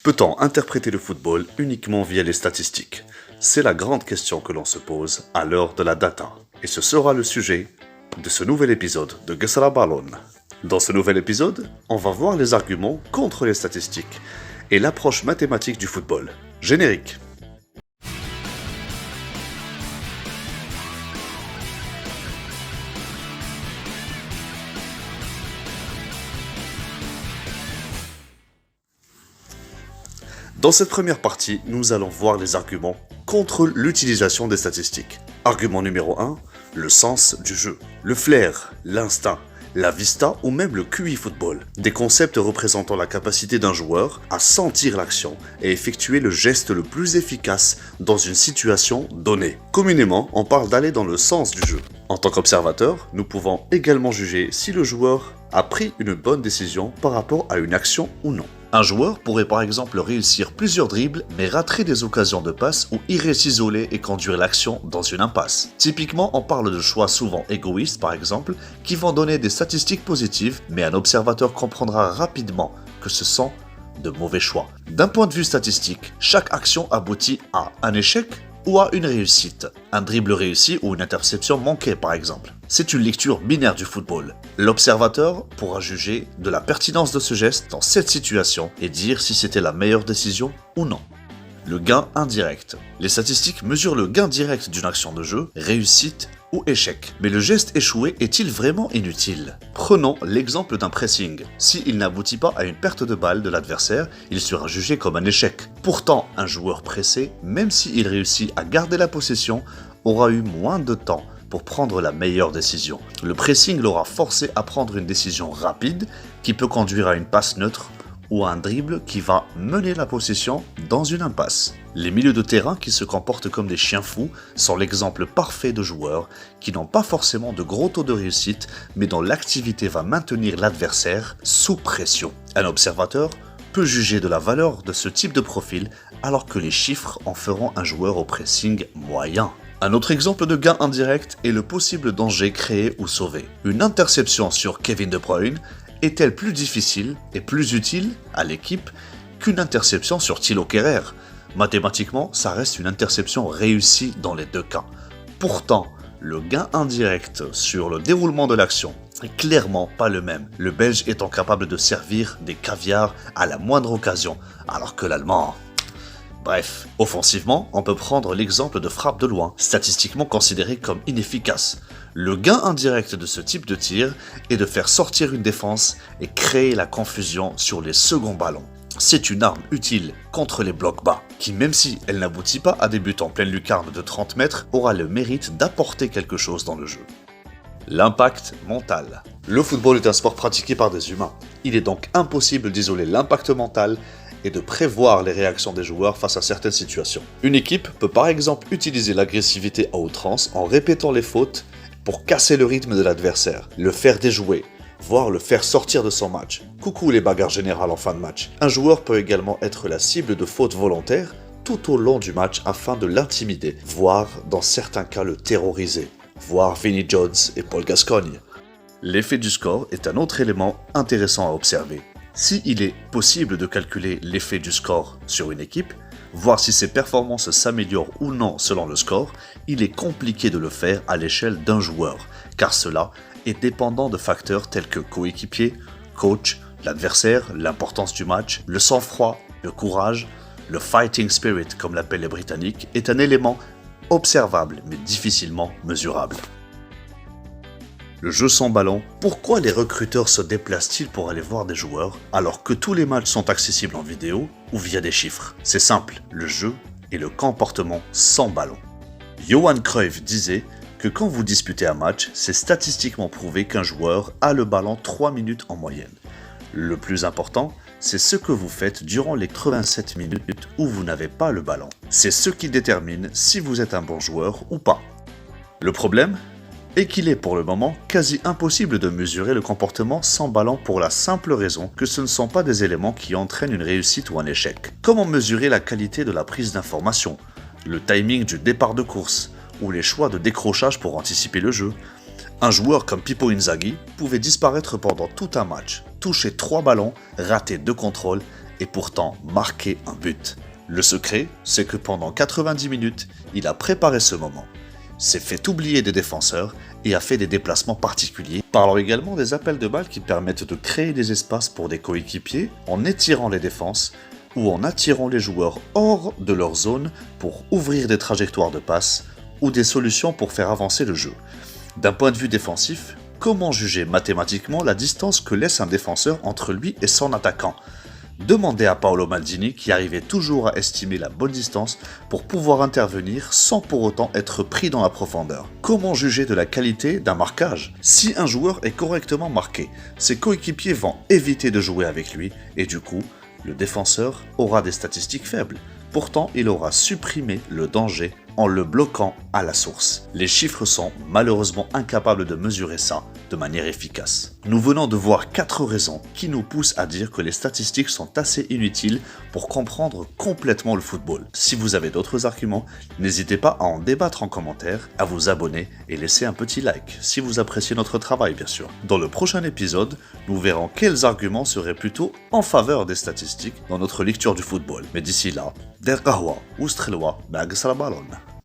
Peut-on interpréter le football uniquement via les statistiques? C'est la grande question que l'on se pose à l'heure de la data. Et ce sera le sujet de ce nouvel épisode de Gesala Ballon. Dans ce nouvel épisode, on va voir les arguments contre les statistiques et l'approche mathématique du football. Générique. Dans cette première partie, nous allons voir les arguments contre l'utilisation des statistiques. Argument numéro 1, le sens du jeu. Le flair, l'instinct, la vista ou même le QI football. Des concepts représentant la capacité d'un joueur à sentir l'action et effectuer le geste le plus efficace dans une situation donnée. Communément, on parle d'aller dans le sens du jeu. En tant qu'observateur, nous pouvons également juger si le joueur a pris une bonne décision par rapport à une action ou non. Un joueur pourrait par exemple réussir plusieurs dribbles mais raterait des occasions de passe ou irait s'isoler et conduire l'action dans une impasse. Typiquement, on parle de choix souvent égoïstes par exemple qui vont donner des statistiques positives mais un observateur comprendra rapidement que ce sont de mauvais choix. D'un point de vue statistique, chaque action aboutit à un échec ou à une réussite. Un dribble réussi ou une interception manquée par exemple. C'est une lecture binaire du football. L'observateur pourra juger de la pertinence de ce geste dans cette situation et dire si c'était la meilleure décision ou non. Le gain indirect. Les statistiques mesurent le gain direct d'une action de jeu, réussite ou échec. Mais le geste échoué est-il vraiment inutile? Prenons l'exemple d'un pressing. S'il n'aboutit pas à une perte de balle de l'adversaire, il sera jugé comme un échec. Pourtant, un joueur pressé, même s'il réussit à garder la possession, aura eu moins de temps pour prendre la meilleure décision. Le pressing l'aura forcé à prendre une décision rapide qui peut conduire à une passe neutre ou à un dribble qui va mener la possession dans une impasse. Les milieux de terrain qui se comportent comme des chiens fous sont l'exemple parfait de joueurs qui n'ont pas forcément de gros taux de réussite, mais dont l'activité va maintenir l'adversaire sous pression. Un observateur peut juger de la valeur de ce type de profil alors que les chiffres en feront un joueur au pressing moyen. Un autre exemple de gain indirect est le possible danger créé ou sauvé. Une interception sur Kevin De Bruyne est-elle plus difficile et plus utile à l'équipe qu'une interception sur Thilo Kehrer? Mathématiquement, ça reste une interception réussie dans les deux cas. Pourtant, le gain indirect sur le déroulement de l'action est clairement pas le même, le Belge étant capable de servir des caviars à la moindre occasion, alors que l'Allemand... Bref, offensivement, on peut prendre l'exemple de frappe de loin, statistiquement considéré comme inefficace. Le gain indirect de ce type de tir est de faire sortir une défense et créer la confusion sur les seconds ballons. C'est une arme utile contre les blocs bas, qui même si elle n'aboutit pas à des buts en pleine lucarne de 30 mètres, aura le mérite d'apporter quelque chose dans le jeu. L'impact mental. Le football est un sport pratiqué par des humains. Il est donc impossible d'isoler l'impact mental et de prévoir les réactions des joueurs face à certaines situations. Une équipe peut par exemple utiliser l'agressivité à outrance en répétant les fautes pour casser le rythme de l'adversaire, le faire déjouer, voire le faire sortir de son match. Coucou les bagarres générales en fin de match. Un joueur peut également être la cible de fautes volontaires tout au long du match afin de l'intimider, voire dans certains cas le terroriser, voire Vinnie Jones et Paul Gascogne. L'effet du score est un autre élément intéressant à observer. S'il est possible de calculer l'effet du score sur une équipe, voir si ses performances s'améliorent ou non selon le score, il est compliqué de le faire à l'échelle d'un joueur, car cela est dépendant de facteurs tels que coéquipier, coach, l'adversaire, l'importance du match, le sang-froid, le courage, le fighting spirit comme l'appellent les Britanniques, est un élément observable mais difficilement mesurable. Le jeu sans ballon, pourquoi les recruteurs se déplacent-ils pour aller voir des joueurs alors que tous les matchs sont accessibles en vidéo ou via des chiffres? C'est simple, le jeu et le comportement sans ballon. Johan Cruyff disait que quand vous disputez un match, c'est statistiquement prouvé qu'un joueur a le ballon 3 minutes en moyenne. Le plus important, c'est ce que vous faites durant les 87 minutes où vous n'avez pas le ballon. C'est ce qui détermine si vous êtes un bon joueur ou pas. Le problème et qu'il est pour le moment quasi impossible de mesurer le comportement sans ballon pour la simple raison que ce ne sont pas des éléments qui entraînent une réussite ou un échec. Comment mesurer la qualité de la prise d'information, le timing du départ de course ou les choix de décrochage pour anticiper le jeu? Un joueur comme Pippo Inzaghi pouvait disparaître pendant tout un match, toucher 3 ballons, rater 2 contrôles et pourtant marqué un but. Le secret, c'est que pendant 90 minutes, il a préparé ce moment, s'est fait oublier des défenseurs et a fait des déplacements particuliers, parlant également des appels de balles qui permettent de créer des espaces pour des coéquipiers en étirant les défenses ou en attirant les joueurs hors de leur zone pour ouvrir des trajectoires de passe ou des solutions pour faire avancer le jeu. D'un point de vue défensif, comment juger mathématiquement la distance que laisse un défenseur entre lui et son attaquant ? Demandez à Paolo Maldini qui arrivait toujours à estimer la bonne distance pour pouvoir intervenir sans pour autant être pris dans la profondeur. Comment juger de la qualité d'un marquage ? Si un joueur est correctement marqué, ses coéquipiers vont éviter de jouer avec lui et du coup, le défenseur aura des statistiques faibles. Pourtant, il aura supprimé le danger en le bloquant à la source. Les chiffres sont malheureusement incapables de mesurer ça de manière efficace. Nous venons de voir 4 raisons qui nous poussent à dire que les statistiques sont assez inutiles pour comprendre complètement le football. Si vous avez d'autres arguments, n'hésitez pas à en débattre en commentaire, à vous abonner et laisser un petit like, si vous appréciez notre travail bien sûr. Dans le prochain épisode, nous verrons quels arguments seraient plutôt en faveur des statistiques dans notre lecture du football. Mais d'ici là, der qahwa ou strelwa bag salabalon.